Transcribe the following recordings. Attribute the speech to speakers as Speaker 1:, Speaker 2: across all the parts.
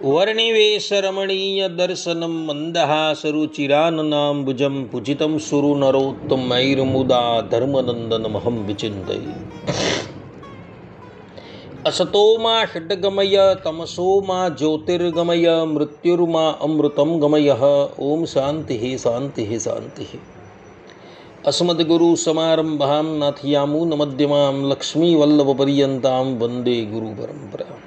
Speaker 1: વર્ણિવેશરમણીય દર્શનમ મંદહાસરુચિરાનનાંબુજમ પૂજિતમ સુરુ નરોત્તમૈર્મુદા ધર્મનંદનમહં વિચિંતયે. અસતોમાં ષડ્ગમય તમસોમાં જ્યોતિર્ગમય મૃત્યુર્મા અમૃતમ ગમય. ઓમ શાંતિ શાંતિ શાંતિ. અસ્મદ્ગુરુ સમારંભામ નાથયામૂન મધ્યમામ લક્ષ્મી વલ્લભ પર્યંતામ વંદે ગુરુ પરંપરા.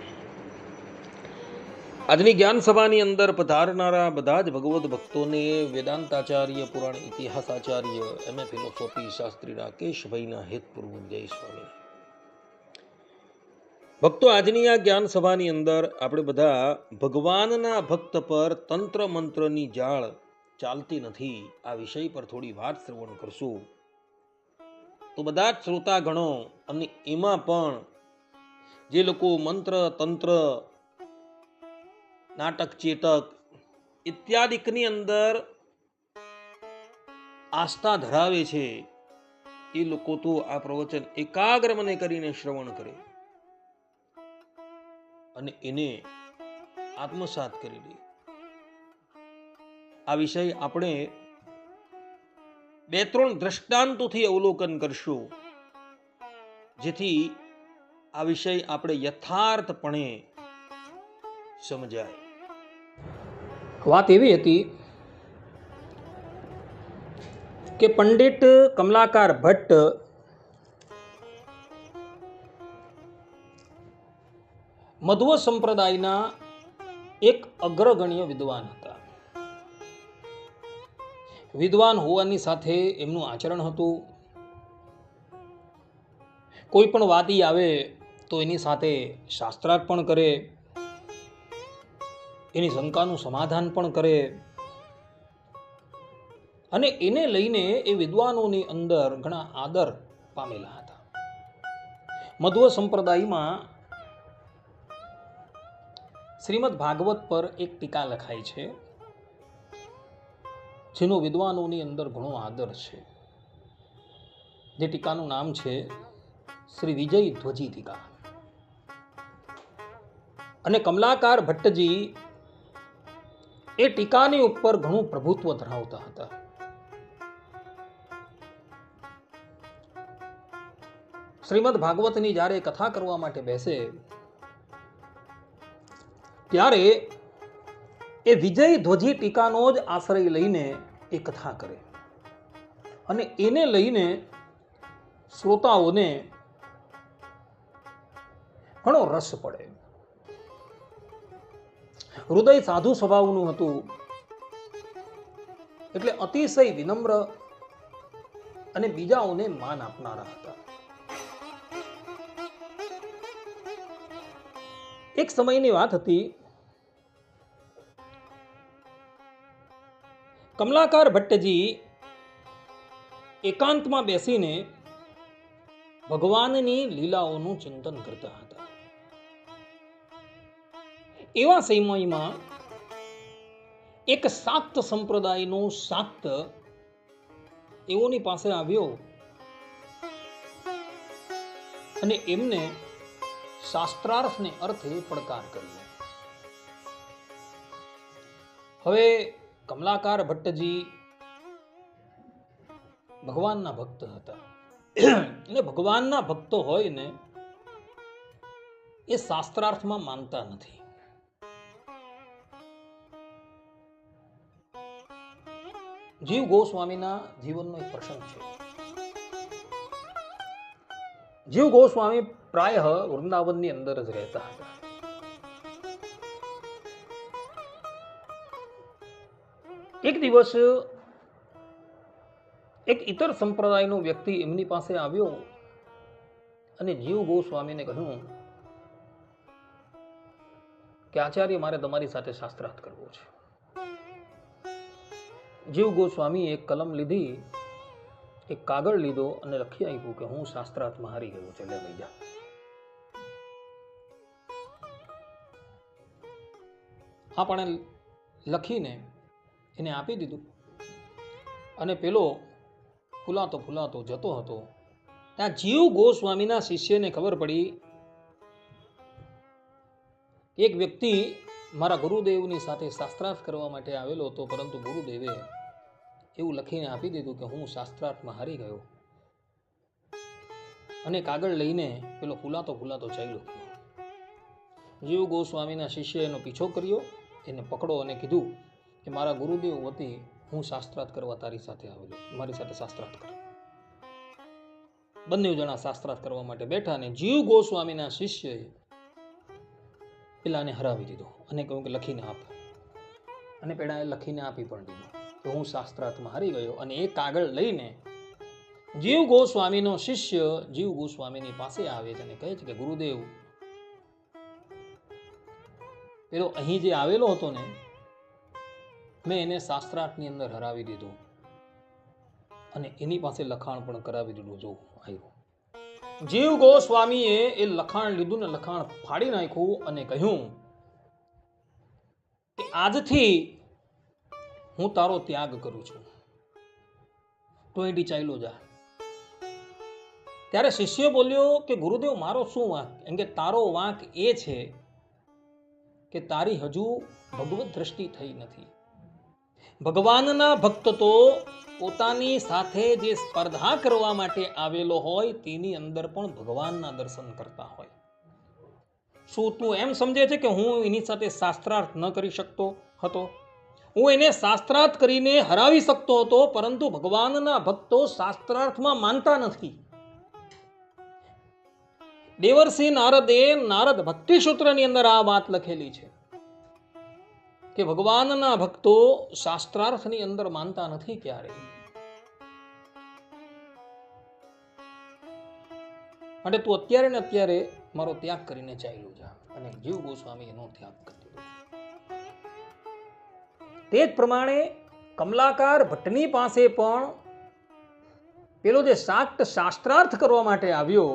Speaker 1: આજની જ્ઞાન સભાની અંદર પધારનારા બધા જ ભગવદ્ ભક્તોને વેદાંતાચાર્ય પુરાણ ઇતિહાસાચાર્ય એમએ ફિલોસોફી શાસ્ત્રી રાકેશભાઈના હેતપૂર્વક જય સ્વામી. ભક્તો, આજની આ જ્ઞાન સભાની અંદર આપણે બધા ભગવાનના ભક્ત પર તંત્ર મંત્રની જાળ ચાલતી નથી આ વિષય પર થોડી વાત શ્રવણ કરશું. તો બધા જ શ્રોતાગણો અને એમાં પણ જે લોકો મંત્ર તંત્ર નાટક ચેતક ઇત્યાદિકની અંદર આસ્થા ધરાવે છે એ લોકો તો આ પ્રવચન એકાગ્ર મને કરીને શ્રવણ કરે અને એને આત્મસાત કરી લે. આ વિષય આપણે 2-3 દ્રષ્ટાંતોથી અવલોકન કરશું, જેથી આ વિષય આપણે યથાર્થપણે સમજાય. વાત એવી હતી કે પંડિત કમલાકાર ભટ્ટ મધ્વ સંપ્રદાયના એક અગ્રગણ્ય વિદ્વાન હતા. વિદ્વાન હોવાની સાથે એમનું આચરણ હતું. કોઈ પણ વાદી આવે તો એની સાથે શાસ્ત્રાર્થ પણ કરે, એની શંકાનું સમાધાન પણ કરે અને એને લઈને એ વિદ્વાનોની અંદર ઘણા આદર પામેલા હતા. મધ્વ સંપ્રદાયમાં શ્રીમદ ભાગવત પર એક ટીકા લખાઈ છે, જેનો વિદ્વાનોની અંદર ઘણો આદર છે. જે ટીકાનું નામ છે શ્રી વિજય ધ્વજી ટીકા. અને કમલાકાર ભટ્ટજી એ ટીકાની ઉપર ઘણું પ્રભુત્વ ધરાવતા હતા. શ્રીમદ ભાગવતની જ્યારે કથા કરવા માટે બેસે ત્યારે એ વિજય ધ્વજી ટીકાનો જ આશ્રય લઈને એ કથા કરે અને એને લઈને શ્રોતાઓને ઘણો રસ પડે. હૃદય સાધુ સ્વભાવનું હતું, એટલે અતિશય વિનમ્ર અને બીજાઓને માન આપનારા હતા. એક સમયની વાત હતી, કમલાકાર ભટ્ટજી એકાંતમાં બેસીને ભગવાનની લીલાઓનું ચિંતન કરતા હતા. એવા સમયમાં એક શાક્ત સંપ્રદાયનો શાક્ત એઓની પાસે આવ્યો અને એમને શાસ્ત્રાર્થને અર્થે પડકાર કર્યો. હવે કમલાકાર ભટ્ટજી ભગવાનના ભક્ત હતા અને ભગવાનના ભક્તો હોય ને એ શાસ્ત્રાર્થમાં માનતા નથી. જીવ ગોસ્વામીના જીવનનો એક પ્રસંગ છે. જીવ ગોસ્વામી પ્રાય વૃંદાવનની અંદર જ રહેતા હતા. એક દિવસ એક ઇતર સંપ્રદાયનો વ્યક્તિ એમની પાસે આવ્યો અને જીવ ગોસ્વામીને કહ્યું કે આચાર્ય, મારે તમારી સાથે શાસ્ત્રાર્થ કરવો છે. જીવ ગોસ્વામી એક કલમ લીધી, એક કાગળ લીધો અને લખી આપ્યું કે હું શાસ્ત્રાર્થમાં હારી ગયો છે, લે લઈ જા. આપણે લખીને એને આપી દીધું અને પેલો ફૂલાતો ફૂલાતો જતો હતો. ત્યાં જીવ ગોસ્વામીના શિષ્યને ખબર પડી એક વ્યક્તિ
Speaker 2: મારા ગુરુદેવની સાથે શાસ્ત્રાર્થ કરવા માટે આવેલો હતો, પરંતુ ગુરુદેવે એવું લખીને આપી દીધું કે હું શાસ્ત્રાર્થમાં હારી ગયો. અને કાગળ લઈને પેલો ફૂલાતો ચાલ્યો ગયો. જીવ ગોસ્વામીના શિષ્ય એનો પીછો કર્યો, એને પકડો અને કીધું કે મારા ગુરુદેવ વતી હું શાસ્ત્રાર્થ કરવા તારી સાથે આવેલો, મારી સાથે શાસ્ત્રાર્થ કર. બંને જણા શાસ્ત્રાર્થ કરવા માટે બેઠા અને જીવ ગોસ્વામીના શિષ્યએ પેલાને હરાવી દીધો અને કહ્યું કે લખીને આપ. અને પેલાએ લખીને આપી પણ દીધું કે હું શાસ્ત્રાર્થમાં હારી ગયો. અને એ કાગળ લઈને જીવ ગોસ્વામીનો શિષ્ય જીવ ગોસ્વામીની પાસે આવે છે અને કહે છે કે ગુરુદેવ, પેલો અહીં જે આવેલો હતો ને, મેં એને શાસ્ત્રાર્થની અંદર હરાવી દીધો અને એની પાસે લખાણ પણ કરાવી દીધું. જો આવ્યું. જીવ ગોસ્વામીએ એ લખાણ લીધું ને લખાણ ફાડી નાખ્યું અને કહ્યું કે આજથી હું તારો ત્યાગ કરું છું, તો એથી ચાલ્યો જા. ત્યારે શિષ્ય બોલ્યો કે ગુરુદેવ, મારો શું વાંક? એમ કે તારો વાંક એ છે કે તારી હજુ ભગવત દ્રષ્ટિ થઈ નથી. ભગવાનના ભક્ત તો પોતાની સાથે જે સ્પર્ધા કરવા માટે આવેલો હોય તેની અંદર પણ ભગવાનના દર્શન કરતા હોય. શું તું એમ સમજે છે કે હું એની સાથે શાસ્ત્રાર્થ ન કરી શકતો હતો? હું એને શાસ્ત્રાર્થ કરીને હરાવી શકતો હતો, પરંતુ ભગવાનના ભક્તો શાસ્ત્રાર્થમાં માનતા નથી. દેવર્ષિ નારદે નારદ ભક્તિ સૂત્રની અંદર આ વાત લખેલી છે કે ભગવાનના ભક્તો શાસ્ત્રાર્થની અંદર માનતા નથી ક્યારે. માટે તું અત્યારે ને અત્યારે મારો ત્યાગ કરીને ચાલ્યો જા. અને જીવ ગોસ્વામી એનો ત્યાગ કરી દીધો. તે જ પ્રમાણે કમલાકાર ભટ્ટની પાસે પણ પેલો જે શાક્ત શાસ્ત્રાર્થ કરવા માટે આવ્યો,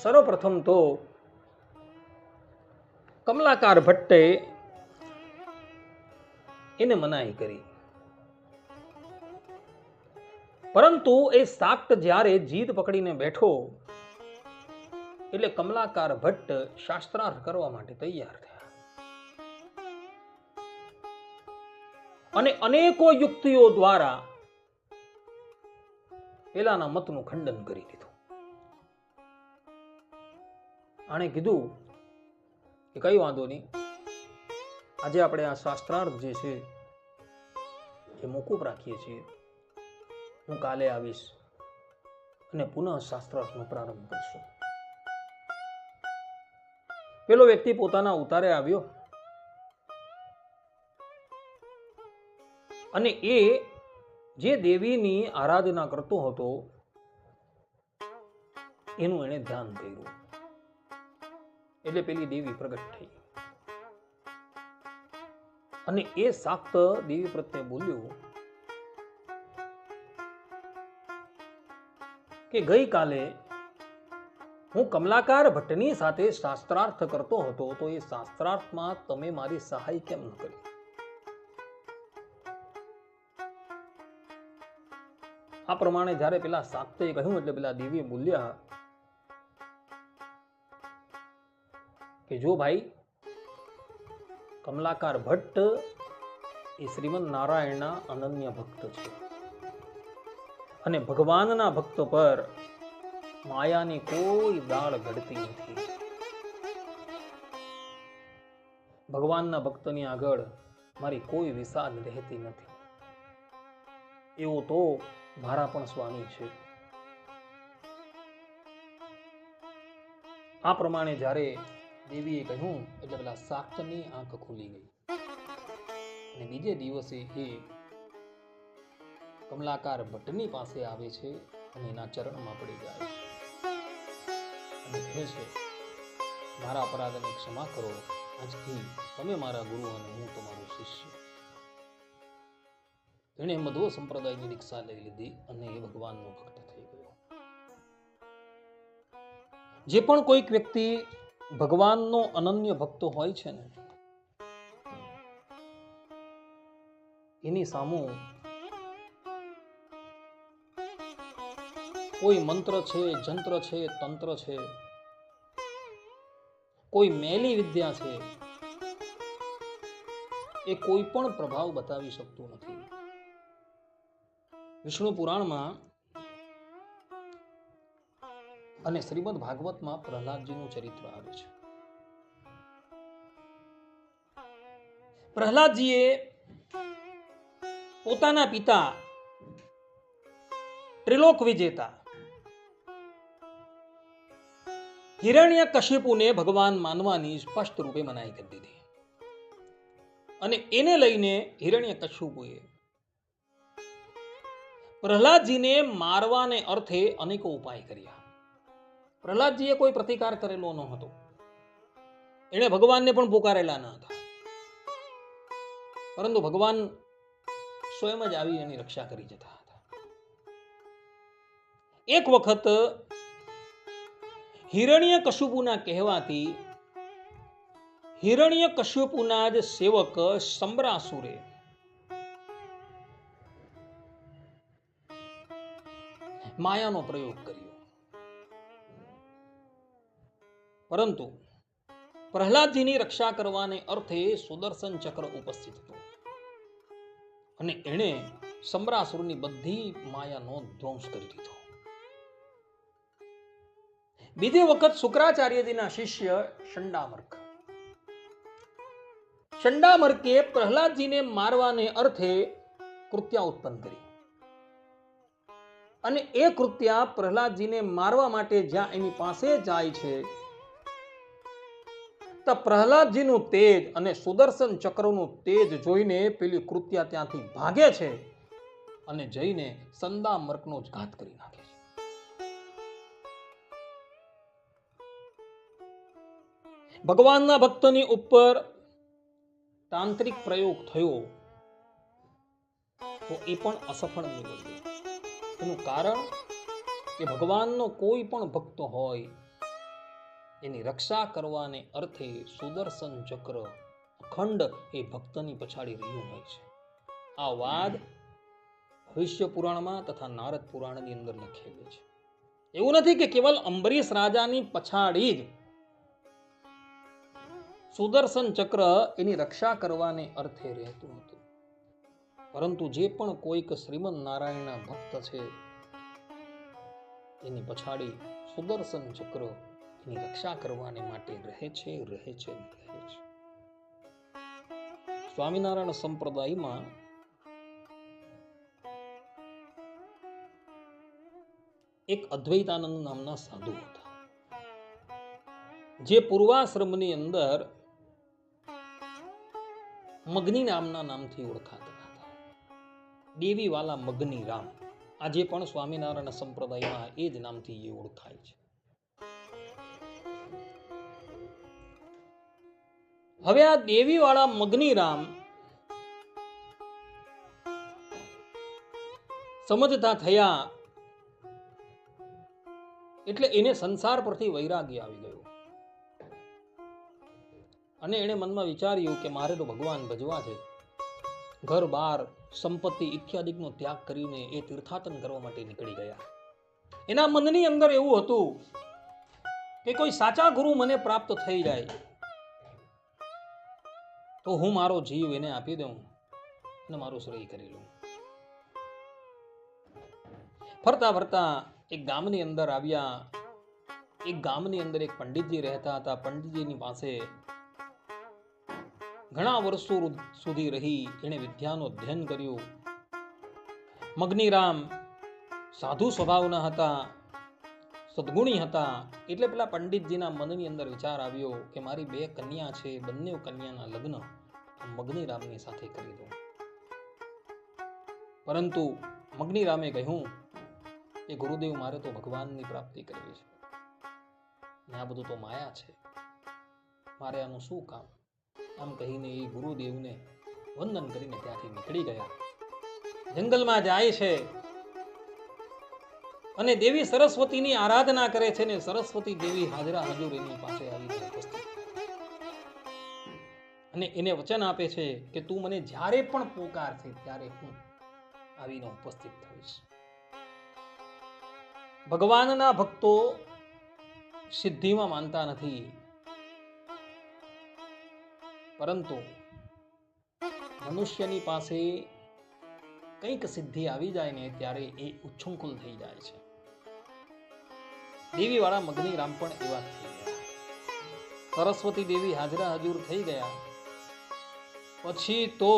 Speaker 2: સર્વપ્રથમ તો કમલાકાર ભટ્ટે એને મનાઈ કરી. પરંતુ એ શાક્ત જ્યારે જીદ પકડીને બેઠો એટલે કમલાકાર ભટ્ટ શાસ્ત્રાર્થ કરવા માટે તૈયાર થયા અને અનેકો યુક્તિઓ દ્વારા પેલાના મતનું ખંડન કરી દીધું. આણે કીધું કે કઈ વાંધો નહીં, આજે આપણે આ શાસ્ત્રાર્થ જે છે એ મોકૂફ રાખીએ છીએ. હું કાલે આવીશ અને પુનઃ શાસ્ત્રાર્થનો પ્રારંભ કરશું. પેલો વ્યક્તિ પોતાના ઉતારે આવ્યો અને એ જે દેવીની આરાધના કરતો હતો એનું એને ધ્યાન કર્યું. એટલે પેલી દેવી પ્રગટ થઈ અને એ શાક્ત દેવી પ્રત્યે બોલ્યું કે ગઈકાલે હું કમલાકાર ભટ્ટની સાથે શાસ્ત્રાર્થ કરતો હતો, તો એ શાસ્ત્રાર્થમાં તમે મારી સહાય કેમ ન કરી? આ પ્રમાણે જ્યારે પેલા શાક્તે કહ્યું એટલે પેલા દેવીએ બોલ્યા કે જો ભાઈ, કમલાકાર ભટ્ટ એ શ્રીમદ નારાયણના અનન્ય ભક્ત છે અને ભગવાનના ભક્ત પર માયાની કોઈ દાળ ઘડતી નથી. ભગવાનના ભક્તની આગળ મારી કોઈ વિસાદ રહેતી નથી. એવો તો મારા પણ સ્વામી છે. આ પ્રમાણે જ્યારે દેવીએ કહ્યું એટલે પેલા શાક્તની આંખ ખુલી ગઈ અને બીજે દિવસે એ કમલાકાર ભટ્ટની પાસે આવે છે અને એના ચરણમાં પડી જાય અને કહે છે, મારા અપરાધને ક્ષમા કરો, આજથી તમે મારા ગુરુ અને હું તમારો શિષ્ય. એણે મધ્વ સંપ્રદાયની દીક્ષા લઈ લીધી અને એ ભગવાનનો ભક્ત થઈ ગયો. જે પણ કોઈક વ્યક્તિ ભગવાનનો અનન્ય ભક્ત હોય છે ને, એની સામું કોઈ મંત્ર છે, જંત્ર છે, તંત્ર છે, કોઈ મેલી વિદ્યા છે, એ કોઈ પણ પ્રભાવ બતાવી શકતું નથી. વિષ્ણુ પુરાણમાં અને શ્રીમદ ભાગવતમાં પ્રહલાદજીનું ચરિત્ર આવે છે. પ્રહલાદજીએ પોતાના પિતા ત્રિલોક વિજેતા હિરણ્યકશિપુને ભગવાન માનવાની સ્પષ્ટ રૂપે મનાઈ કરી દીધી અને એને લઈને હિરણ્યકશિપુએ પ્રહલાદજીને મારવાને અર્થે અનેકો ઉપાય કર્યા. પ્રહલાદજીએ કોઈ પ્રતિકાર કરેલો ન હતો. એણે ભગવાનને પણ પુકારેલા ન હતા, પરંતુ ભગવાન સ્વયં જ આવી એની રક્ષા કરી જતા હતા. એક વખત હિરણ્યકશિપુના કહેવાથી હિરણ્યકશિપુના જ સેવક શંબરાસુરે માયાનો પ્રયોગ કર્યો, પરંતુ પ્રહલાદજીની રક્ષા કરવાને અર્થે સુદર્શન ચક્ર ઉપસ્થિત હતું અને એણે શંબરાસુરની બધી માયાનો ધ્વંસ કરી દીધો. બીજી વખત શુક્રાચાર્યજીના શિષ્ય શંડામર્કે પ્રહલાદજીને મારવાને અર્થે કૃત્યા ઉત્પન્ન કરી અને એ કૃત્યા પ્રહલાદજીને મારવા માટે જ્યાં એની પાસે જાય છે તો પ્રહલાદજીનું તેજ અને સુદર્શન ચક્રનું તેજ જોઈને પેલી કૃત્યા ત્યાંથી ભાગે છે અને જઈને સંદામર્કનો જ ઘાત કરી નાખે છે. ભગવાનના ભક્તની ઉપર તાંત્રિક પ્રયોગ થયો તો એ પણ અસફળ નીવડ્યો. એનું કારણ કે ભગવાનનો કોઈ પણ ભક્ત હોય એની રક્ષા કરવાને અર્થે સુદર્શન ચક્ર અખંડ એ ભક્તની પછાડી રહ્યું હોય છે. આ વાત ભવિષ્ય પુરાણમાં તથા નારદ પુરાણની અંદર લખેલી છે. એવું નથી કે કેવલ અંબરીશ રાજાની પછાડી જ સુદર્શન ચક્ર એની રક્ષા કરવાને અર્થે રહેતું હતું, પરંતુ જે પણ કોઈક શ્રીમદ નારાયણના ભક્ત છે એની પછાડી સુદર્શન ચક્ર એની રક્ષા કરવાને માટે રહે છે. સ્વામિનારાયણ સંપ્રદાયમાં એક અદ્વૈતાનંદ નામના સાધુ હતા, જે પૂર્વાશ્રમની અંદર મગની નામના નામથી ઓળખાતા હતા. દેવીવાલા મગની રામ, આજે પણ સ્વામિનારાયણ સંપ્રદાયમાં એ જ નામથી એ ઓળખાય છે. હવે આ દેવીવાળા મગની રામ સમજતા થયા એટલે એને સંસાર પરથી વૈરાગ્ય આવી ગયો અને એણે મનમાં વિચાર્યું કે મારે તો ભગવાન ભજવા છે. ઘર બાર સંપત્તિ ઇત્યાદિનો ત્યાગ કરીને એ તીર્થાટન કરવા માટે નીકળી ગયા. એના મનની અંદર એવું હતું કે કોઈ સાચા ગુરુ મને પ્રાપ્ત થઈ જાય તો હું મારો જીવ એને આપી દઉં અને મારું શ્રેય કરી લઉં. ફરતા ફરતા એક ગામની અંદર આવ્યા. એક ગામની અંદર એક પંડિતજી રહેતા હતા. પંડિતજીની પાસે ઘણા વર્ષો સુધી રહી એણે વિદ્યાનું અધ્યયન કર્યું. મગનીરામ સાધુ સ્વભાવના હતા, સદગુણી હતા. એટલે પેલા પંડિતજીના મનની અંદર વિચાર આવ્યો કે મારી બે કન્યા છે, બંને કન્યાના લગ્ન મગનીરામની સાથે કરી દઉં. પરંતુ મગનીરામે કહ્યું કે ગુરુદેવ, મારે તો ભગવાનની પ્રાપ્તિ કરવી છે ને આ બધું તો માયા છે, મારે આનું શું કામ? આમ કહીને એ ગુરુદેવને વંદન કરીને ત્યાંથી નીકળી ગયા. જંગલમાં જાય છે અને દેવી સરસ્વતીની આરાધના કરે છે ને સરસ્વતી દેવી હાજરા હજુર એની પાસે આવી ઉપસ્થિત અને એને વચન આપે છે કે તું મને જ્યારે પણ પોકારશે ત્યારે હું આવીને ઉપસ્થિત થઈશ. ભગવાનના ભક્તો સિદ્ધિમાં માનતા નથી, પરંતુ મનુષ્યની પાસે કંઈક સિદ્ધિ આવી જાય ને ત્યારે એ ઉચ્છૃંખલ થઈ જાય છે. દેવી વાળા મગની રામ પણ એવા થઈ ગયા. સરસ્વતી દેવી હાજરા હજુર થઈ ગયા પછી તો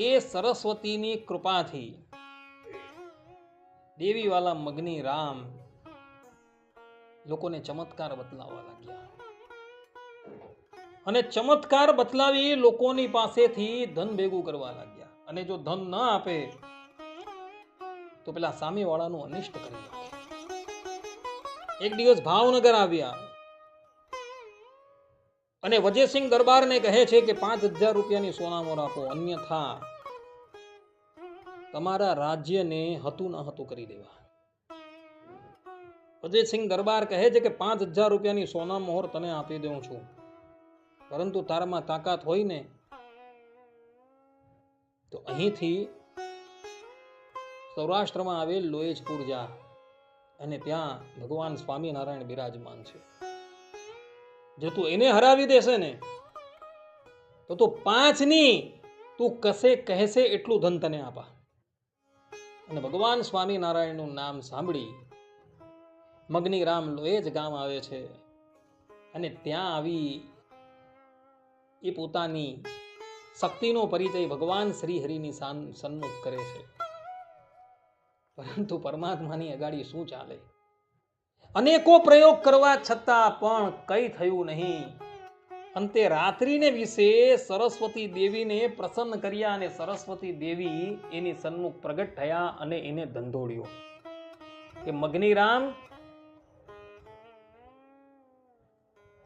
Speaker 2: એ સરસ્વતીની કૃપાથી દેવી વાલા મગની રામ લોકોને ચમત્કાર બતલાવવા લાગ્યા અને ચમત્કાર બતલાવી લોકોની પાસેથી ધન ભેગું કરવા લાગ્યા. અને જો ધન ન આપે તો પેલા સામેવાળાનું અનિષ્ટ કરી નાખે. એક દિવસ ભાવનગર આવ્યા અને વજયસિંહ દરબારને કહે છે કે 5,000 રૂપિયાની સોનામોર આપો, અન્યથા તમારા રાજ્યને હતું ન હતું કરી દેવા. વજયસિંહ દરબાર કહે છે કે 5,000 રૂપિયાની સોના મોહર તને આપી દઉં છું, પરંતુ તારામાં તાકાત હોય ને તો અહીંથી સૌરાષ્ટ્રમાં આવેલ લોએજપુર જા અને ત્યાં ભગવાન સ્વામિનારાયણ બિરાજમાન છે. જો તું એને હરાવી દેશે ને તો તું 5ની તું કહેશે એટલું ધન તને આપા. અને ભગવાન સ્વામિનારાયણનું નામ સાંભળી મગની રામ લોએજ ગામ આવે છે અને ત્યાં આવી એ પોતાની શક્તિનો પરિચય ભગવાન શ્રી હરિની સન્મુખ કરે છે. પરંતુ પરમાત્માની અગાડી શું ચાલે? અનેકો પ્રયોગ કરવા છતાં પણ કઈ થયું નહીં. અંતે રાત્રિને વિશે સરસ્વતી દેવીને પ્રસન્ન કર્યા અને સરસ્વતી દેવી એની સન્મુખ પ્રગટ થયા અને એને ધંધોળ્યો કે મગની રામ,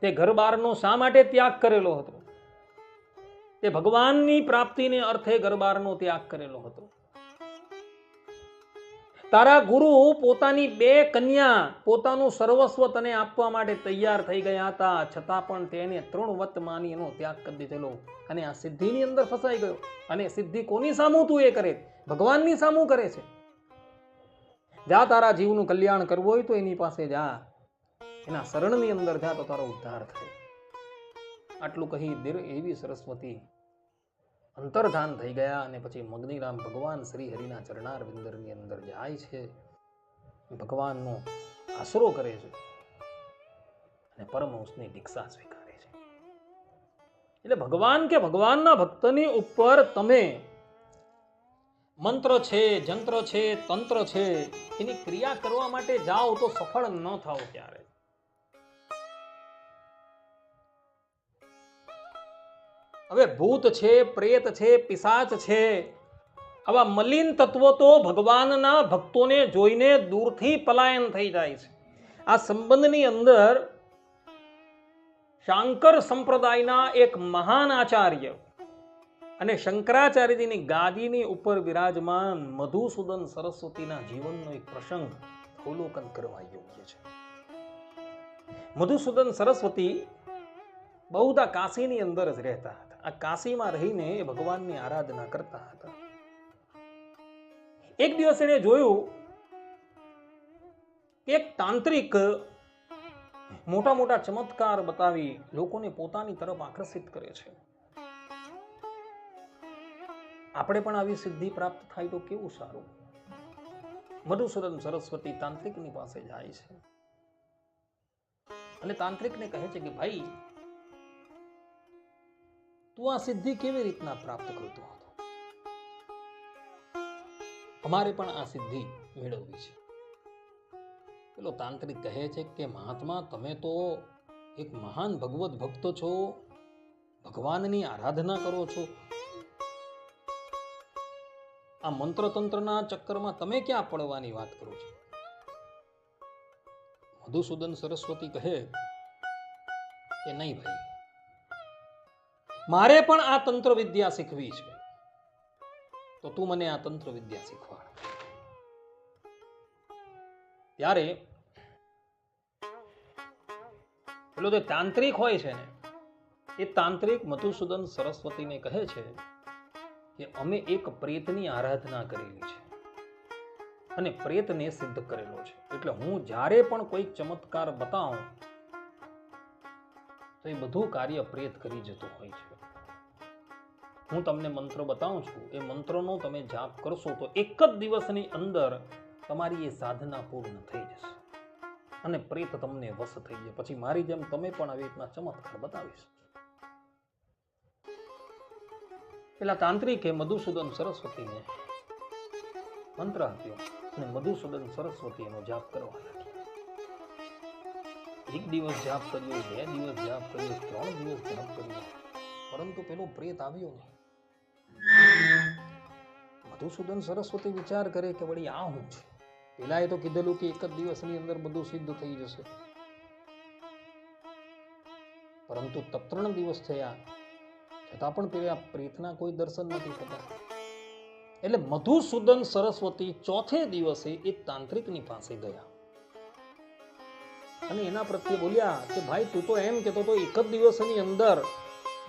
Speaker 2: તે ઘર બારનો શા માટે ત્યાગ કરેલો હતો? તે ભગવાનની પ્રાપ્તિને અર્થે ઘર બારનો ત્યાગ કરેલો હતો. તારા ગુરુ પોતાની 2 કન્યા, પોતાનું સર્વસ્વ તને આપવા માટે તૈયાર થઈ ગયા હતા, છતાં પણ તેને તૃણવત માની એનો ત્યાગ કરી દીધેલો અને આ સિદ્ધિની અંદર ફસાઈ ગયો. અને સિદ્ધિ કોની સામું તું એ કરે? ભગવાનની સામું કરે છે. જા, તારા જીવનું કલ્યાણ કરવું હોય તો એની પાસે જા, એના શરણની અંદર જા તો તારો ઉદ્ધાર થાય. આટલું કહી એવી સરસ્વતી અંતર્ધાન થઈ ગયા અને પછી મગની રામ ભગવાન શ્રી હરિના ચરણાર વિંદરની અંદર જાય છે, ભગવાનનો આશરો કરે છે અને પરમહંસની દીક્ષા સ્વીકારે છે. એટલે ભગવાન કે ભગવાનના ભક્તની ઉપર તમે મંત્ર છે, જંત્ર છે, તંત્ર છે, એની ક્રિયા કરવા માટે જાઓ તો સફળ ન થાઓ ક્યારે. હવે ભૂત છે, પ્રેત છે, પિશાચ છે, આવા મલિન તત્વો તો ભગવાનના ભક્તોને જોઈને દૂરથી પલાયન થઈ જાય છે. આ સંબંધની અંદર શાંકર સંપ્રદાયના એક મહાન આચાર્ય અને શંકરાચાર્યજીની ગાદીની ઉપર વિરાજમાન મધુસૂદન સરસ્વતીના જીવનનો એક પ્રસંગ અવલોકન કરવા યોગ્ય છે. મધુસૂદન સરસ્વતી બહુધા કાશીની અંદર જ રહેતા હતા. આ કાશીમાં રહીને એ ભગવાનની આરાધના કરતા હતા. એક દિવસ એણે જોયું કે એક તાંત્રિક મોટા મોટા ચમત્કાર બતાવી લોકોને પોતાની તરફ આકર્ષિત કરે છે. આપણે પણ આવી સિદ્ધિ પ્રાપ્ત થાય તો કેવું સારું. મધુસૂદન સરસ્વતી તાંત્રિકની પાસે જાય છે અને તાંત્રિકને કહે છે કે ભાઈ, તું આ સિદ્ધિ કેવી રીતના પ્રાપ્ત કરતો હતો? અમારે પણ આ સિદ્ધિ મેળવવી છે. પેલો તાંત્રિક કહે છે કે મહાત્મા, તમે તો એક મહાન ભગવત ભક્ત છો, ભગવાનની આરાધના કરો છો, આ મંત્ર તંત્રના ચક્કરમાં તમે ક્યાં પડવાની વાત કરો છો? મધુસૂદન સરસ્વતી કહે કે નહીં ભાઈ, મારે પણ આ તંત્ર વિદ્યા શીખવી છે, તો તું મને આ તંત્ર વિદ્યા શીખવાડ. ત્યારે પેલો જે તાંત્રિક હોય છે ને, એ તાંત્રિક મધુસૂદન સરસ્વતીને કહે છે કે અમે એક પ્રેતની આરાધના કરેલી છે અને પ્રેતને સિદ્ધ કરેલો છે, એટલે હું જ્યારે પણ કોઈક ચમત્કાર બતાવું તો એ બધું કાર્ય પ્રેત કરી જતો હોય છે. હું તમને મંત્ર બતાવું છું, એ મંત્રનો તમે જાપ કરશો તો એક જ દિવસની અંદર તમારી એ સાધના પૂર્ણ થઈ જશે અને પ્રેત તમને વશ થઈ જાય. પછી મારી જેમ તમે પણ આવી રીતના ચમત્કાર બતાવી શકશો. પેલા તાંત્રિકે મધુસૂદન સરસ્વતીને મંત્ર આપ્યો અને મધુસૂદન સરસ્વતી એનો જાપ કરવા લાગ્યા. એક દિવસ જાપ કર્યો, 2 દિવસ જાપ કર્યો, 3 દિવસ જાપ કર્યો, પરંતુ પેલો પ્રેત આવ્યો નહીં. મધુસૂદન સરસ્વતી વિચાર કરે કે વળી આ શું છે? પેલાએ તો કીધેલું કે એક જ દિવસની અંદર બધું સિદ્ધ થઈ જશે, પરંતુ 3 દિવસ થયા છતાં પણ પેલા પ્રેતના કોઈ દર્શન નથી થતા. એટલે મધુસૂદન સરસ્વતી ચોથે દિવસે એક તાંત્રિકની પાસે ગયા અને એના પ્રત્યે બોલ્યા કે ભાઈ, તું તો એમ કહેતો તો એક જ દિવસની અંદર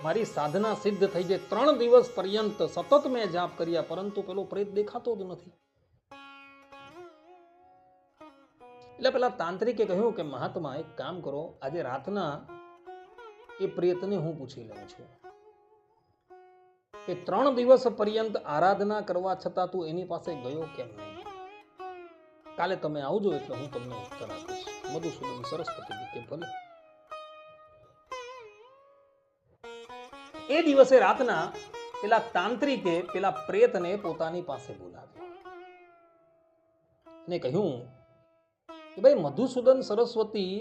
Speaker 2: મારી સાધના સિદ્ધ થઈ જાય. 3 દિવસ પર્યંત સતત મેં જાપ કર્યા, પરંતુ પેલો પ્રેત દેખાતો જ નથી. એટલે પેલા તાંત્રિકે કહ્યું કે મહાત્મા, એક કામ કરો, આજે રાતના એ પ્રેતને હું પૂછી લઉં છું કે 3 દિવસ પર્યંત આરાધના કરવા છતાં તું એની પાસે ગયો કેમ નહીં? કાલે તમે આવજો એટલે હું તમને ઉત્તર આપીશ. મધુસૂદન સરસ્વતી કે ભલે. એ દિવસે રાતના પેલા તાંત્રિકે પેલા પ્રેતને પોતાની પાસે બોલાવ્યો અને કહ્યું કે ભાઈ, મધુસૂદન સરસ્વતી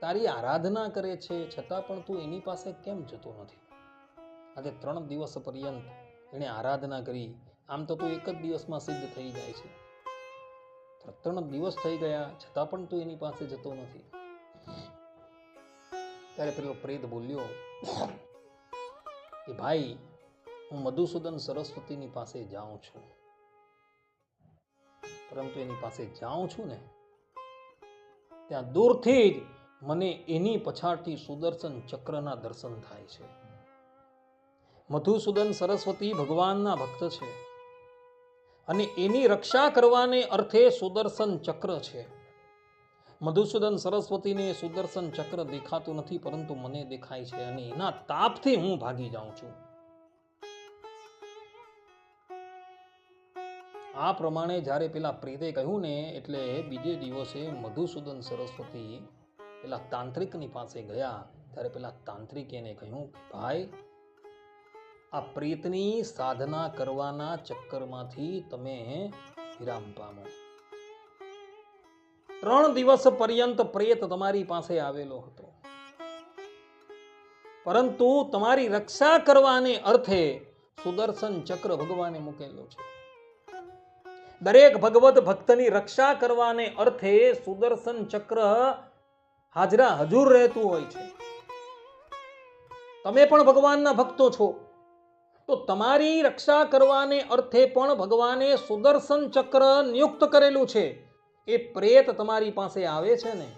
Speaker 2: તારી આરાધના કરે છે છતાં પણ તું એની પાસે કેમ જતો નથી? આજે 3 દિવસ પર્યંત એને આરાધના કરી, આમ તો તું એક જ દિવસમાં સિદ્ધ થઈ જાય છે. 3 દિવસ થઈ ગયા છતાં પણ તું એની પાસે જતો નથી. ત્યારે પેલો પ્રેત બોલ્યો કે ભાઈ, હું મધુસૂદન સરસ્વતીની પાસે જાઉં છું, પરંતુ એની પાસે જાઉં છું ને ત્યાં દૂરથી જ મને એની પછાડથી સુદર્શન ચક્રના દર્શન થાય છે. મધુસૂદન સરસ્વતી ભગવાનના ભક્ત છે અને એની રક્ષા કરવાને અર્થે સુદર્શન ચક્ર છે. મધુસૂદન સરસ્વતીને સુદર્શન ચક્ર દેખાતું નથી, પરંતુ મને દેખાય છે અને એના તાપથી હું ભાગી જાઉં છું. આ પ્રમાણે જ્યારે પેલા પ્રેતે કહ્યું ને, એટલે બીજે દિવસે મધુસૂદન સરસ્વતી પેલા તાંત્રિકની પાસે ગયા. ત્યારે પેલા તાંત્રિકે એને કહ્યું કે ભાઈ, આ પ્રેતની સાધના કરવાના ચક્કરમાંથી તમે વિરામ પામો. 3 દિવસ પર્યંત પ્રેત તમારી પાસે આવેલો હતો, પરંતુ તમારી રક્ષા કરવાને અર્થે સુદર્શન ચક્ર ભગવાને મૂકેલો છે. દરેક ભગવત ભક્તની રક્ષા કરવાને અર્થે સુદર્શન ચક્ર હાજરા હજુર રહેતું હોય છે. તમે પણ ભગવાનના ભક્તો છો, તો તમારી રક્ષા કરવાને અર્થે પણ ભગવાને સુદર્શન ચક્ર નિયુક્ત કરેલું છે. એ પ્રેત તમારી પાસે આવે છે ને,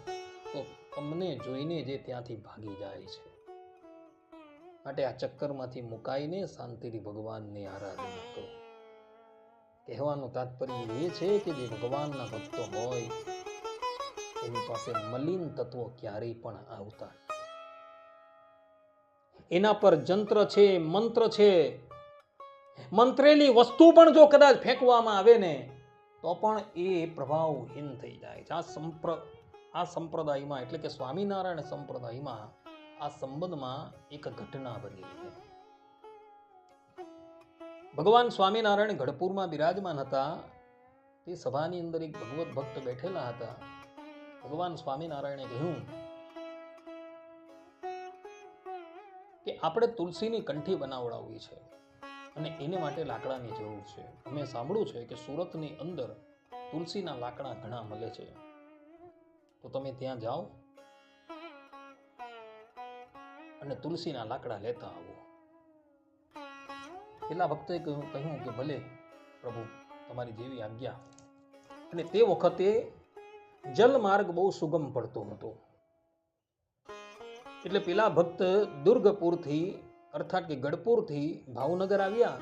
Speaker 2: તો તમને જોઈને જે ત્યાંથી ભાગી જાય છે. માટે આ ચક્કરમાંથી મુકાઈને શાંતિથી ભગવાનની આરાધના કરો. કહેવાનું તાત્પર્ય એ છે કે જે ભગવાનના ભક્તો હોય એની પાસે મલિન તત્વો ક્યારેય પણ આવતા નથી. એના પર જંત્ર છે, મંત્ર છે, મંત્રેલી વસ્તુ પણ જો કદાચ ફેંકવામાં આવે ને તો પણ એ પ્રભાવહીન થઈ જાય છે. આ સંપ્રદાયમાં એટલે કે સ્વામિનારાયણ સંપ્રદાયમાં આ સંબંધમાં એક ઘટના બની છે. ભગવાન સ્વામિનારાયણ ગઢપુરમાં બિરાજમાન હતા. તે સભાની અંદર એક ભગવત ભક્ત બેઠેલા હતા. ભગવાન સ્વામિનારાયણે કહ્યું કે આપણે તુલસીની કંઠી બનાવડાવવી છે અને એને માટે લાકડાની જરૂર છે. અમે સાંભળ્યું છે કે સુરતની અંદર તુલસીના લાકડા ઘણા મળે છે, તો તમે ત્યાં જાઓ અને તુલસીના લાકડા લેતા આવો. પેલા ભક્તોએ કહ્યું કે ભલે પ્રભુ, તમારી જેવી આજ્ઞા. અને તે વખતે જલ માર્ગ બહુ સુગમ પડતો હતો. એટલે પેલા ભક્ત દુર્ગપુરથી અર્થાત કે ગઢપુરથી ભાવનગર આવ્યા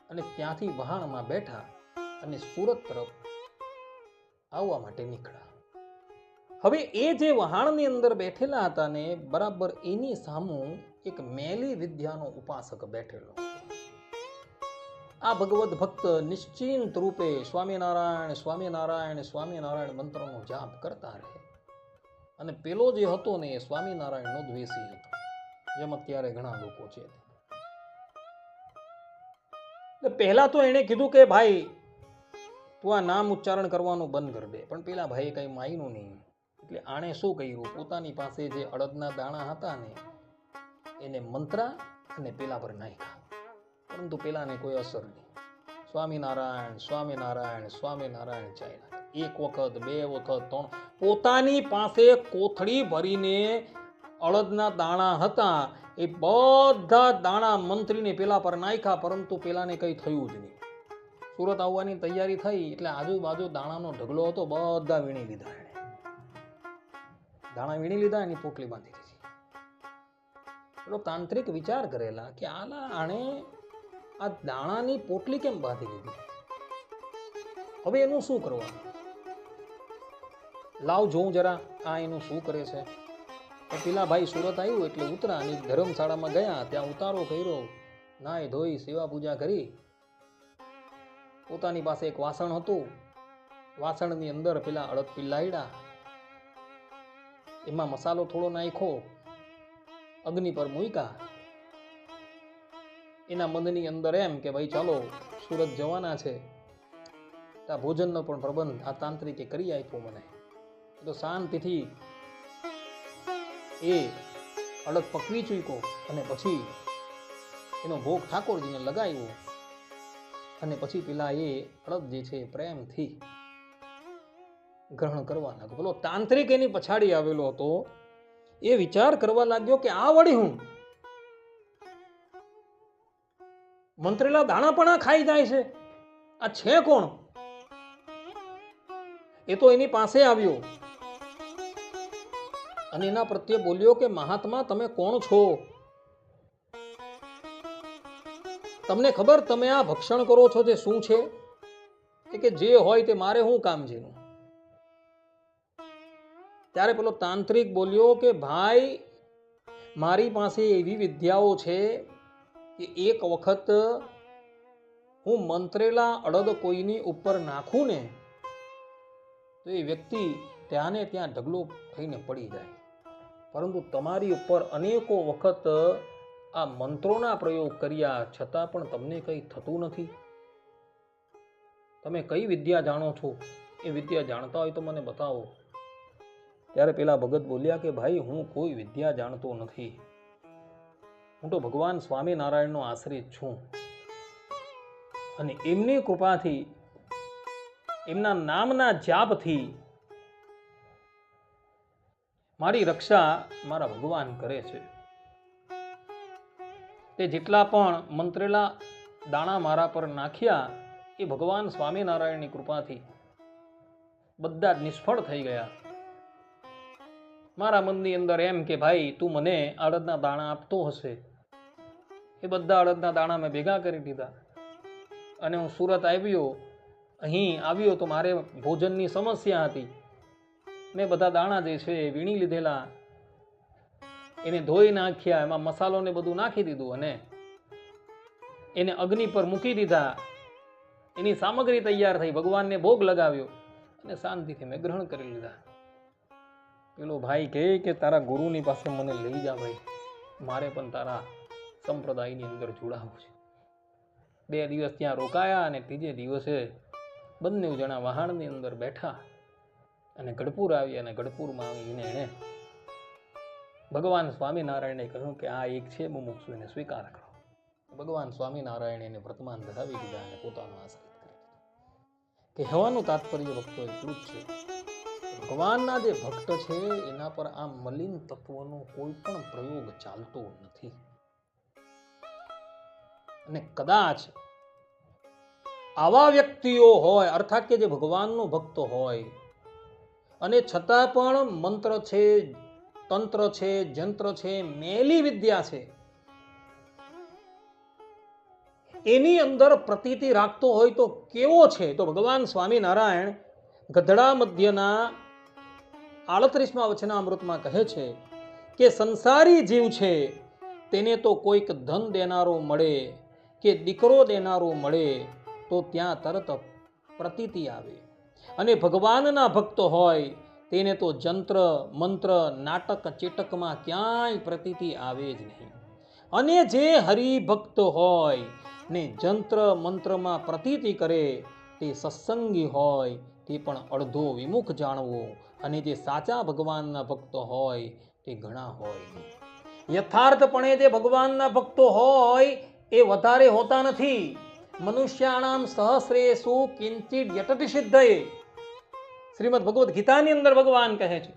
Speaker 2: અને ત્યાંથી વહાણમાં બેઠા અને સુરત તરફ આવવા માટે નીકળ્યા. હવે એ જે વહાણની અંદર બેઠેલા હતા ને, બરાબર એની સામું એક મેલી વિદ્યાનો ઉપાસક બેઠેલો. આ ભગવદ ભક્ત નિશ્ચિંત રૂપે સ્વામિનારાયણ સ્વામિનારાયણ સ્વામિનારાયણ મંત્રનો જાપ કરતા રહે. અને પેલો જે હતો ને એ સ્વામિનારાયણનો દ્વેષી હતો, જેમ અત્યારે ઘણા લોકો છે. પહેલા તો એણે કીધું કે ભાઈ તું આ નામ ઉચ્ચારણ કરવાનું બંધ કરી દે, પણ પેલા ભાઈ કઈ માન્યું નહીં. એટલે આણે શું કર્યું, પોતાની પાસે જે અડદના દાણા હતા ને એને મંત્રા અને પેલા પર નાખ્યા, પરંતુ પેલાને કોઈ અસર નહીં. સ્વામિનારાયણ સ્વામિનારાયણ સ્વામિનારાયણ ચાલ્યા. એક વખત, બે વખત, ત્રણ, પોતાની પાસે કોથળી ભરીને અડદના દાણા હતા એ બધા દાણા મંત્રીને પેલા પર નાખ્યા, પરંતુ પેલાને કઈ થયું જ નહીં. સુરત આવવાની તૈયારી થઈ એટલે આજુબાજુ દાણાનો ઢગલો હતો, બધા વીણી લીધા. એને દાણા વીણી લીધા, એની પોટલી બાંધી દીધી. પેલો તાંત્રિક વિચાર કરેલા કે આણે આ દાણાની પોટલી કેમ બાંધી લીધી, હવે એનું શું કરવાનું, લાવ જોઉં જરા આ એનું શું કરે છે. પેલા ભાઈ સુરત આવ્યું એટલે ઉતરા અને ધર્મશાળામાં ગયા, ત્યાં ઉતારો કર્યો, નાય ધોઈ સેવા પૂજા કરી. પોતાની પાસે એક વાસણ હતું, વાસણની અંદર પેલા અડદ પીલાયડા, એમાં મસાલો થોડો નાખ્યો, અગ્નિ પર મૂક્યા. એના મનની અંદર એમ કે ભાઈ ચાલો સુરત જવાના છે, ત્યાં ભોજનનો પણ પ્રબંધ આ તાંત્રિકે કરી આપ્યો મને. તો શાંતિથી એ અડદ પકવી ચૂક્યો અને પછી એનો ભોગ ઠાકોરજીને લગાવ્યો. અને પછી પેલા એ અડદ જે છે પ્રેમથી ગ્રહણ કરવા લાગ્યો. પેલો તાંત્રિક એની પછાડી આવેલો હતો, એ વિચાર કરવા લાગ્યો કે આ વળી હું મંત્રેલા દાણા પણ આ ખાઈ જાય છે, આ છે કોણ? એ તો એની પાસે આવ્યો અને એના પ્રત્યે બોલ્યો કે મહાત્મા તમે કોણ છો? તમને ખબર તમે આ ભક્ષણ કરો છો તે શું છે? કે જે હોય તે મારે શું કામ છે એનું? ત્યારે પેલો તાંત્રિક બોલ્યો કે ભાઈ મારી પાસે એવી વિદ્યાઓ છે કે એક વખત હું મંત્રેલા અડદ કોઈની ઉપર નાખું ને તો એ વ્યક્તિ ત્યાં ને ત્યાં ઢગલો થઈને પડી જાય, પરંતુ તમારી ઉપર અનેકો વખત આ મંત્રોના પ્રયોગ કર્યા છતાં પણ તમને કંઈ થતું નથી. તમે કઈ વિદ્યા જાણો છો? એ વિદ્યા જાણતા હોય તો મને બતાવો. ત્યારે પેલા ભગત બોલ્યા કે ભાઈ હું કોઈ વિદ્યા જાણતો નથી, હું તો ભગવાન સ્વામિનારાયણનો આશ્રિત છું અને એમની કૃપાથી, એમના નામના જાપથી મારી રક્ષા મારા ભગવાન કરે છે. તે જેટલા પણ મંત્રેલા દાણા મારા પર નાખ્યા એ ભગવાન સ્વામિનારાયણની કૃપાથી બધા જ નિષ્ફળ થઈ ગયા. મારા મનની અંદર એમ કે ભાઈ તું મને અડદના દાણા આપતો હશે. એ બધા અડદના દાણા મેં ભેગા કરી દીધા અને હું સુરત આવ્યો. અહીં આવ્યો તો મારે ભોજનની સમસ્યા હતી. મેં બધા દાણા જે છે એ વીણી લીધેલા, એને ધોઈ નાખ્યા, એમાં મસાલો ને બધું નાખી દીધું અને એને અગ્નિ પર મૂકી દીધા. એની સામગ્રી તૈયાર થઈ, ભગવાનને ભોગ લગાવ્યો અને શાંતિથી મેં ગ્રહણ કરી લીધા. પેલો ભાઈ કહે કે તારા ગુરુની પાસે મને લઈ જા ભાઈ, મારે પણ તારા સંપ્રદાયની અંદર જોડાવું છે. 2 દિવસ ત્યાં રોકાયા અને ત્રીજે દિવસે બંને જણા વહાણની અંદર બેઠા અને ગઢપુર આવી. અને ગઢપુરમાં આવીને એણે ભગવાન સ્વામિનારાયણે કહ્યું કે આ એક છે મુમુક્ષુ, એને સ્વીકાર કરો. ભગવાન સ્વામિનારાયણ એને વર્તમાન ધરાવી દીધા અને પોતાનો આશ્રિત કરી દીધો. કહેવાનું તાત્પર્ય ભક્તો એટલું જ છે, ભગવાનના જે ભક્ત છે એના પર આ મલિન તત્વનો કોઈ પણ પ્રયોગ ચાલતો નથી. અને કદાચ આવા વ્યક્તિઓ હોય, અર્થાત કે જે ભગવાનનો ભક્ત હોય અને છતાં પણ મંત્ર છે, તંત્ર છે, જંત્ર છે, મેલી વિદ્યા છે, એની અંદર પ્રતીતિ રાખતો હોય તો કેવો છે? તો ભગવાન સ્વામિનારાયણ ગધડા મધ્યના 38મા વચનામૃતમાં કહે છે કે સંસારી જીવ છે તેને તો કોઈક ધન દેનારો મળે કે દીકરો દેનારો મળે તો ત્યાં તરત પ્રતીતિ આવે, અને ભગવાનના ભક્ત હોય તેને તો જંત્ર મંત્ર નાટક ચેટકમાં ક્યાંય પ્રતીતિ આવે જ નહીં. અને જે હરિભક્ત હોય ને જંત્ર મંત્રમાં પ્રતીતિ કરે તે સત્સંગી હોય તે પણ અડધો વિમુખ જાણવો, અને જે સાચા ભગવાનના ભક્તો હોય તે ઘણા હોય. યથાર્થપણે જે ભગવાનના ભક્તો હોય એ વધારે હોતા નથી. મનુષ્યાણામ સહસ્રેષુ કિંચિત યતતિ સિદ્ધયે. શ્રીમદ ભગવદ્ ગીતાની અંદર ભગવાન કહે છે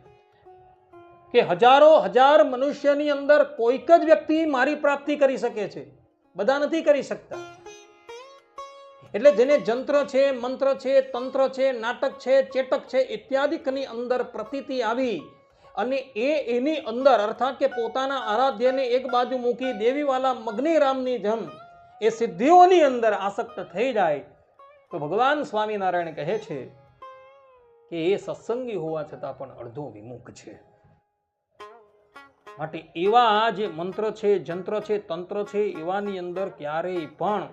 Speaker 2: કે હજારો હજાર મનુષ્યની અંદર કોઈક જ વ્યક્તિ મારી પ્રાપ્તિ કરી શકે છે, બધા નથી કરી શકતા. એટલે જેને જંત્ર છે, મંત્ર છે, તંત્ર છે, નાટક છે, ચેટક છે ઇત્યાદિકની અંદર પ્રતીતિ આવી અને એની અંદર અર્થાત કે પોતાના આરાધ્યને એક બાજુ મૂકી દેવીવાલા મગ્નિરામની જેમ એ સિદ્ધિઓની અંદર આસક્ત થઈ જાય તો ભગવાન સ્વામિનારાયણ કહે છે કે એ સત્સંગી હોવા છતાં પણ અડધો વિમુખ છે. માટે એવા જે મંત્ર છે, જંત્ર છે, તંત્ર છે એવાની અંદર ક્યારેય પણ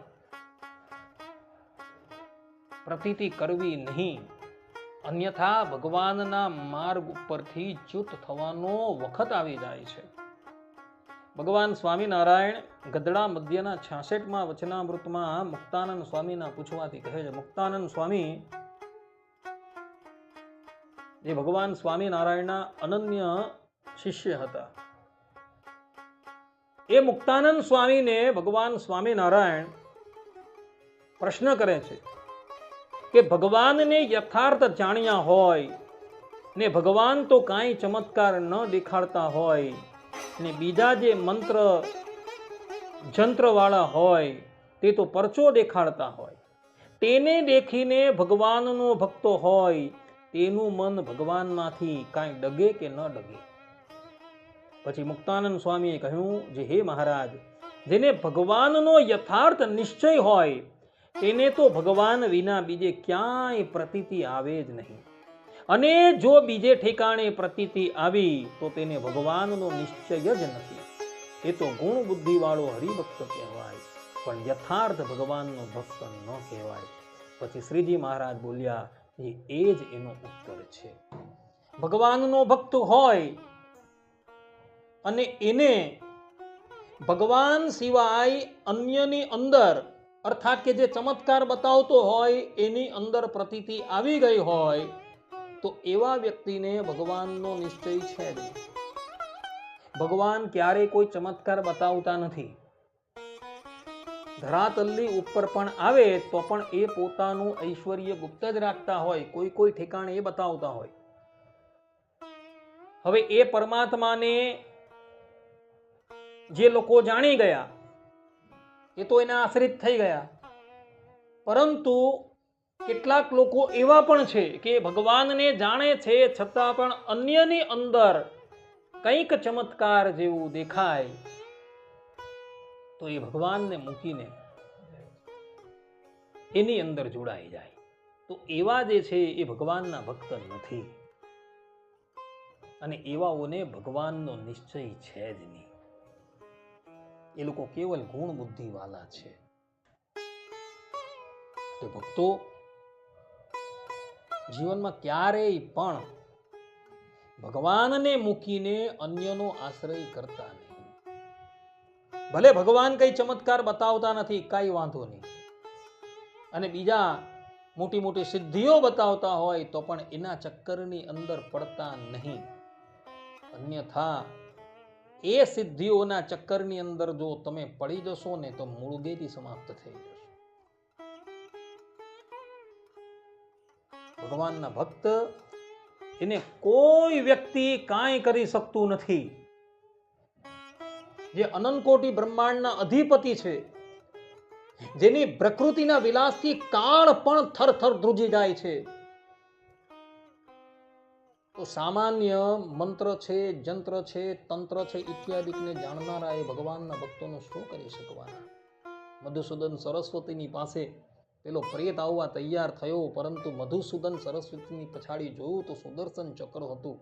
Speaker 2: પ્રતીતિ કરવી નહીં, અન્યથા ભગવાનના માર્ગ ઉપરથી ચ્યુત થવાનો વખત આવી જાય છે. ભગવાન સ્વામિનારાયણ ગદડા મધ્યના 66માં વચનામૃતમાં મુક્તાનંદ સ્વામીના પૂછવાથી કહે છે, મુક્તાનંદ સ્વામી જે ભગવાન સ્વામિનારાયણના અનન્ય શિષ્ય હતા, એ મુક્તાનંદ સ્વામીને ભગવાન સ્વામિનારાયણ પ્રશ્ન કરે છે કે ભગવાનને યથાર્થ જાણ્યા હોય ને ભગવાન તો કાંઈ ચમત્કાર ન દેખાડતા હોય ને બીજા જે મંત્ર જંત્રવાળા હોય તે તો પરચો દેખાડતા હોય, તેને દેખીને ભગવાનનો ભક્તો હોય તેનું મન ભગવાનમાંથી કાંઈ ડગે કે ન ડગે. પછી મુક્તાનંદ સ્વામીએ કહ્યું, જે હે મહારાજ, જેને ભગવાનનો યથાર્થ નિશ્ચય હોય તેને તો ભગવાન વિના બીજે ક્યાંય પ્રતીતિ આવે જ નહીં, અને જો બીજે ઠેકાણે પ્રતીતિ આવી તો તેને ભગવાનનો નિશ્ચય જ નથી. એ તો ગુણ બુદ્ધિ વાળો હરિભક્ત કહેવાય, પણ યથાર્થ ભગવાનનો ભક્ત ન કહેવાય. પછી શ્રીજી મહારાજ બોલ્યા, એ જ એનો ઉત્તર છે. ભગવાનનો ભક્ત હોય અને એને ભગવાન સિવાય અન્યની અંદર અર્થાત કે જે ચમત્કાર બતાવતો હોય એની અંદર પ્રતીતિ આવી ગઈ હોય તો એવા વ્યક્તિને ભગવાનનો નિશ્ચય છે જ. ભગવાન ક્યારેય કોઈ ચમત્કાર બતાવતા નથી. ધરાતલની ઉપર પણ આવે તો પણ એ પોતાનું ઐશ્વર્ય ગુપ્ત જ રાખતા હોય, કોઈ ઠેકાણે એ બતાવતા હોય. હવે એ પરમાત્માને જે લોકો જાણી ગયા એ તો એના આશ્રિત થઈ ગયા, પરંતુ કેટલાક લોકો એવા પણ છે કે ભગવાનને જાણે છે છતાં પણ અન્યની અંદર કંઈક ચમત્કાર જેવું દેખાય તો એ ભગવાનને મૂકીને એની અંદર જોડાઈ જાય. તો એવા જે છે એ ભગવાનના ભક્ત નથી, અને એવાઓને ભગવાનનો નિશ્ચય છે જ નહીં. એ લોકો કેવલ ગુણ બુદ્ધિ વાળા છે. તો ભક્તો જીવનમાં ક્યારેય પણ ભગવાનને મૂકીને અન્યનો આશ્રય કરતા નહીં. ભલે ભગવાન કઈ ચમત્કાર બતાવતા નથી, કઈ વાંધો નહીં, અને બીજા મોટી મોટી સિદ્ધિઓ બતાવતા હોય તો પણ એના ચક્કરની અંદર પડતા નહીં. અન્યથા એ સિદ્ધિઓના ચક્કરની અંદર જો તમે પડી જશો ને તો મૂળગેથી સમાપ્ત થઈ જશો. ભગવાનના ભક્ત એને કોઈ વ્યક્તિ કાંઈ કરી શકતું નથી. જે અનંતકોટી બ્રહ્માંડના અધિપતિ છે, જેની પ્રકૃતિના વિલાસથી કાળ પણ થરથર ધ્રુજી જાય છે, તો સામાન્ય મંત્ર છે, જંત્ર છે, તંત્ર છે ઇત્યાદિને જાણનારા એ ભગવાનના ભક્તોનું શું કરી શકવાના? મધુસૂદન સરસ્વતીની પાસે પેલો પ્રેત આવવા તૈયાર થયો, પરંતુ મધુસૂદન સરસ્વતીની પછાડી જોયું તો સુદર્શન ચક્ર હતું,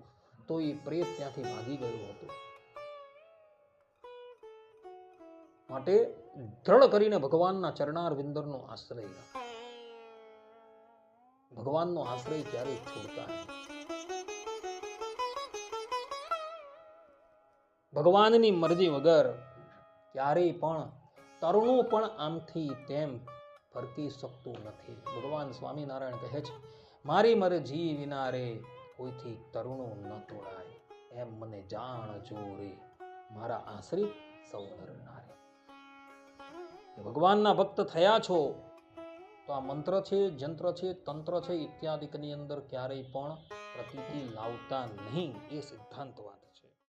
Speaker 2: તો એ પ્રેત ત્યાંથી ભાગી ગયું હતું. માટે દ્રઢ કરીને ભગવાનના ચરણાર વિંદરનો આશ્રય રાખ. ભગવાનનો આશ્રય ક્યારેય છોડતા નહીં. ભગવાનની મરજી વગર ક્યારેય પણ તરુણું પણ આમથી તેમ ફરકી શકતું નથી. ભગવાન સ્વામિનારાયણ કહે છે, મારી મરજી વિના રે કોઈથી તરુણું ન તોડાય, એમ મને જાણજો રે મારા આશ્રિત સૌ નર નારી. ભગવાનના ભક્ત થયા છો તો આ મંત્ર છે, જંત્ર છે, તંત્ર છે ઇત્યાદિકની અંદર ક્યારેય પણ પ્રતીતિ લાવતા નહીં. એ સિદ્ધાંત વાત